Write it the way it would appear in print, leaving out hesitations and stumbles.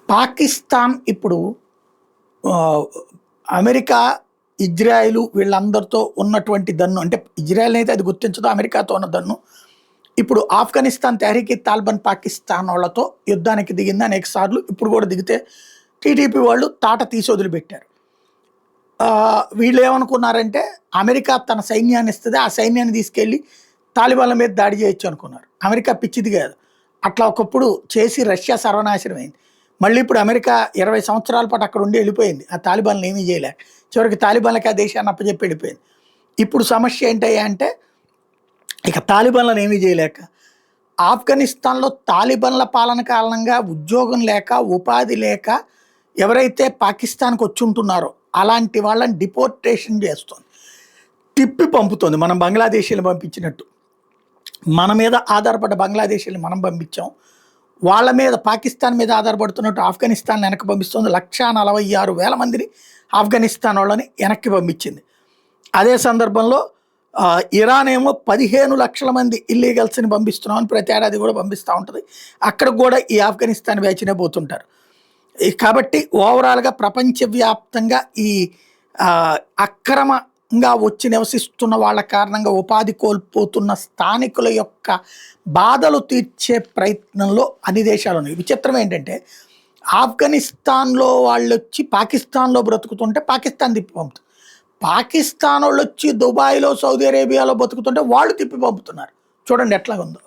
పాకిస్తాన్ ఇప్పుడు ఆహ్, America, Israel వీళ్ళందరితో ఉన్నటువంటి దన్ను అంటే ఇజ్రాయెల్‌నైతే అది గుర్తించదు. అమెరికాతో ఉన్న దన్ను. ఇప్పుడు ఆఫ్ఘనిస్తాన్ తెహ్రీక్ ఇ తాలిబాన్ పాకిస్తాన్ వాళ్ళతో యుద్ధానికి దిగింది అనేక సార్లు. ఇప్పుడు కూడా దిగితే టీడీపీ వాళ్ళు తాట తీసి వదిలిపెట్టారు. వీళ్ళేమనుకున్నారంటే అమెరికా తన సైన్యాన్ని ఇస్తది. ఆ సైన్యాన్ని తీసుకెళ్ళి తాలిబాన్ల మీద దాడి చేయొచ్చు అనుకున్నారు. అమెరికా పిచ్చిది కాదు. అట్లా ఒకప్పుడు చేసి రష్యా సర్వనాశనం అయింది. మళ్ళీ ఇప్పుడు అమెరికా 20 సంవత్సరాల పాటు అక్కడ ఉండి వెళ్ళిపోయింది. ఆ తాలిబాన్లు ఏమీ చేయలేక. చివరికి తాలిబాన్లకి ఆ దేశాన్ని అప్పజెప్పి వెళ్ళిపోయింది. ఇప్పుడు సమస్య ఏంటయ్యా అంటే ఇక తాలిబాన్లను ఏమీ చేయలేక ఆఫ్ఘనిస్తాన్‌లో తాలిబాన్ల పాలన కారణంగా ఉద్యోగం లేక, ఉపాధి లేక ఎవరైతే పాకిస్తాన్‌కి వచ్చుంటున్నారో అలాంటి వాళ్ళని డిపోర్టేషన్ చేస్తోంది. తిప్పి పంపుతోంది. మనం బంగ్లాదేశీయులను పంపించినట్టు. మన మీద ఆధారపడ్డ బంగ్లాదేశీయుల్ని మనం పంపించాం. వాళ్ళ మీద పాకిస్తాన్ మీద ఆధారపడుతున్నట్టు ఆఫ్ఘనిస్తాన్ వెనక్కి పంపిస్తుంది. 1,46,000 మందిని ఆఫ్ఘనిస్తాన్ వాళ్ళని వెనక్కి పంపించింది. అదే సందర్భంలో ఇరాన్ ఏమో 15 లక్షల మంది ఇల్లీగల్స్‌ని పంపిస్తున్నామని ప్రతి ఏడాది కూడా పంపిస్తూ ఉంటుంది. అక్కడికి కూడా ఈ ఆఫ్ఘనిస్తాన్ బ్యాచ్‌నే పోతుంటారు. కాబట్టి ఓవరాల్‌గా ప్రపంచవ్యాప్తంగా ఈ అక్రమంగా వచ్చి నివసిస్తున్న వాళ్ళ కారణంగా ఉపాధి కోల్పోతున్న స్థానికుల యొక్క బాధలు తీర్చే ప్రయత్నంలో అన్ని దేశాలు ఉన్నాయి. విచిత్రం ఏంటంటే ఆఫ్ఘనిస్తాన్‌లో వాళ్ళొచ్చి పాకిస్తాన్‌లో బ్రతుకుతుంటే పాకిస్తాన్ తిప్పి పంపుతుంది. పాకిస్తాన్ వాళ్ళొచ్చి దుబాయ్‌లో, సౌదీ అరేబియాలో బతుకుతుంటే వాళ్ళు తిప్పి పంపుతున్నారు. చూడండి ఎట్లాగుందో.